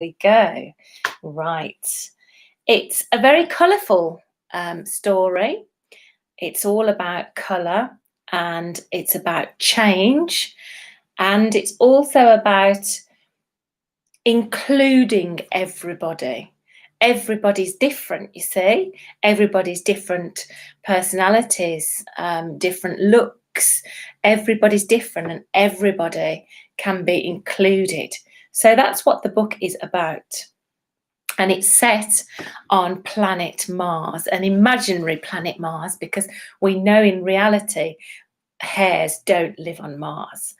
we go. Right. It's a very colourful story. It's all about colour and it's about change. And it's also about including everybody. Everybody's different, you see. Everybody's different personalities, different looks. Everybody's different and everybody can be included. So that's what the book is about. And it's set on planet Mars, an imaginary planet Mars, because we know in reality hares don't live on Mars.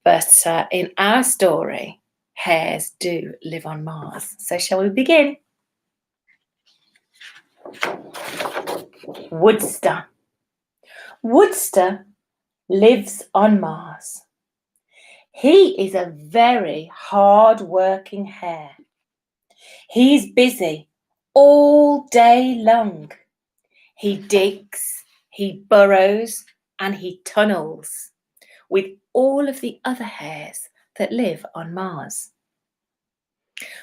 But in our story, hares do live on Mars. So shall we begin? WOODSTER. WOODSTER lives on Mars. He is a very hard-working hare. He's busy all day long. He digs, he burrows, and he tunnels with all of the other hares that live on Mars.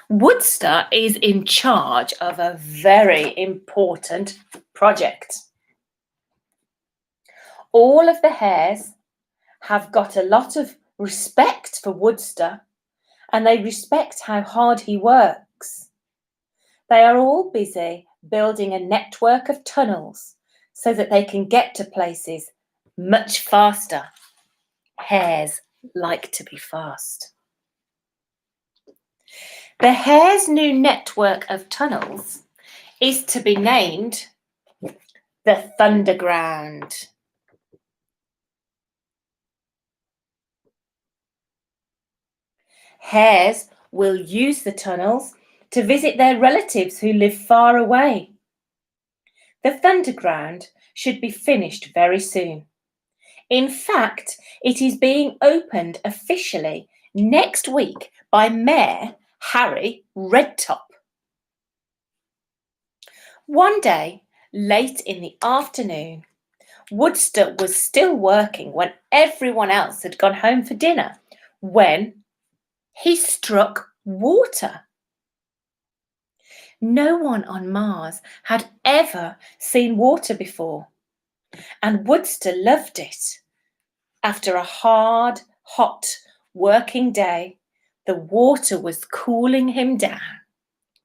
WOODSTER is in charge of a very important project. All of the hares have got a lot of respect for WOODSTER and they respect how hard he works. They are all busy building a network of tunnels so that they can get to places much faster. Hares like to be fast. The hare's new network of tunnels is to be named the Thunderground. Hares will use the tunnels to visit their relatives who live far away. The Thunderground should be finished very soon. In fact, it is being opened officially next week by Mayor Harry Redtop. One day, late in the afternoon, WOODSTER was still working when everyone else had gone home for dinner when he struck water. No one on Mars had ever seen water before, and WOODSTER loved it. After a hard, hot working day, the water was cooling him down.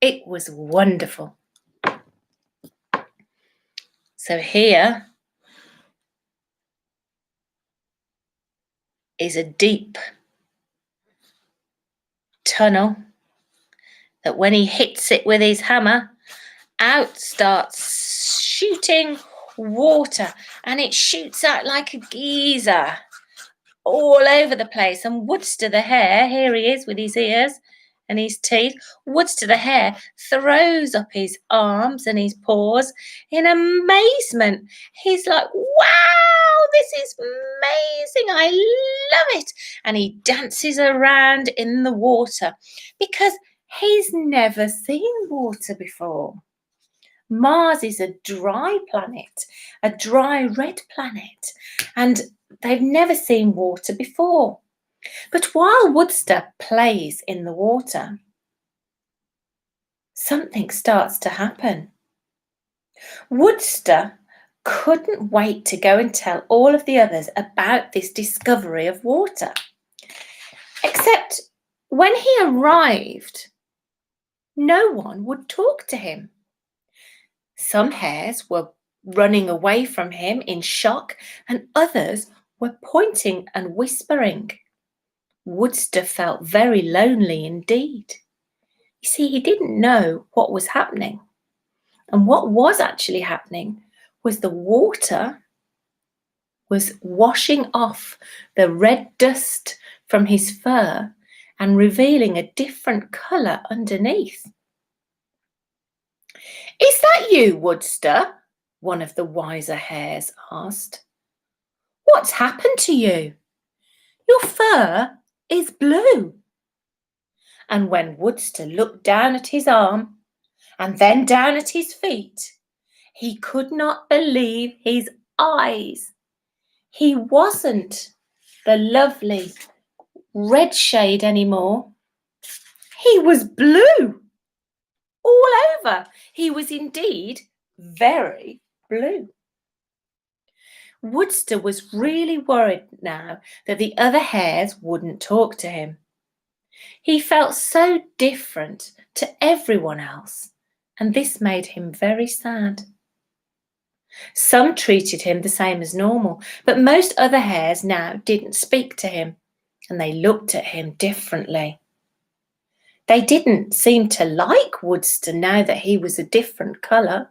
It was wonderful. So here is a deep tunnel that when he hits it with his hammer, out starts shooting water, and it shoots out like a geyser all over the place. And WOODSTER the hare, here he is with his ears and his teeth. WOODSTER the hare throws up his arms and his paws in amazement. He's like, wow, this is amazing. I love it. And he dances around in the water because he's never seen water before. Mars is a dry planet, a dry red planet, and they've never seen water before. But while WOODSTER plays in the water, something starts to happen. WOODSTER couldn't wait to go and tell all of the others about this discovery of water. Except when he arrived, no one would talk to him. Some hares were running away from him in shock, and others were pointing and whispering. WOODSTER felt very lonely indeed. You see, he didn't know what was happening. And what was actually happening was the water was washing off the red dust from his fur and revealing a different colour underneath. Is that you, WOODSTER? One of the wiser hares asked. What's happened to you? Your fur is blue. And when WOODSTER looked down at his arm and then down at his feet, he could not believe his eyes. He wasn't the lovely red shade anymore. He was blue all over. He was indeed very blue. Woodster was really worried now that the other hares wouldn't talk to him. He felt so different to everyone else, and this made him very sad. Some treated him the same as normal, but most other hares now didn't speak to him, and they looked at him differently. They didn't seem to like Woodster now that he was a different colour.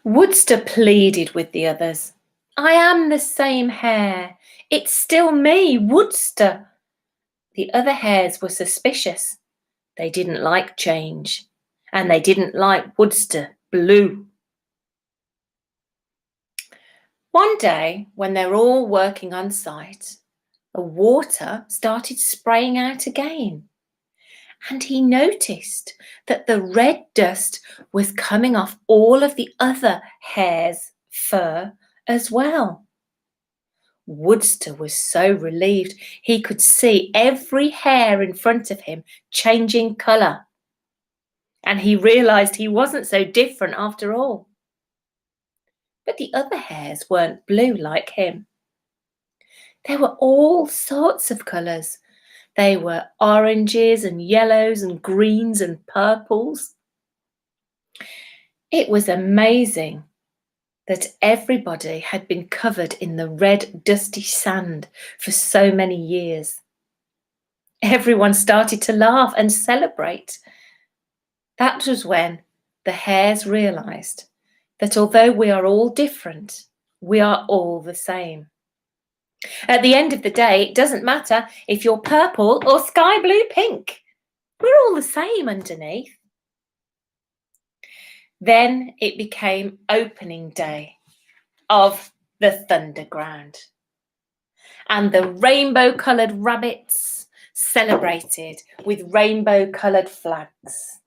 Woodster pleaded with the others. I am the same hare. It's still me, Woodster. The other hares were suspicious. They didn't like change, and they didn't like Woodster blue. One day, when they were all working on site, the water started spraying out again, and he noticed that the red dust was coming off all of the other hares' fur as well. Woodster was so relieved he could see every hair in front of him changing colour, and he realised he wasn't so different after all. But the other hares weren't blue like him. There were all sorts of colours. They were oranges and yellows and greens and purples. It was amazing that everybody had been covered in the red, dusty sand for so many years. Everyone started to laugh and celebrate. That was when the hares realised that although we are all different, we are all the same. At the end of the day, it doesn't matter if you're purple or sky blue pink. We're all the same underneath. Then it became opening day of the Thunderground, and the rainbow-coloured rabbits celebrated with rainbow-coloured flags.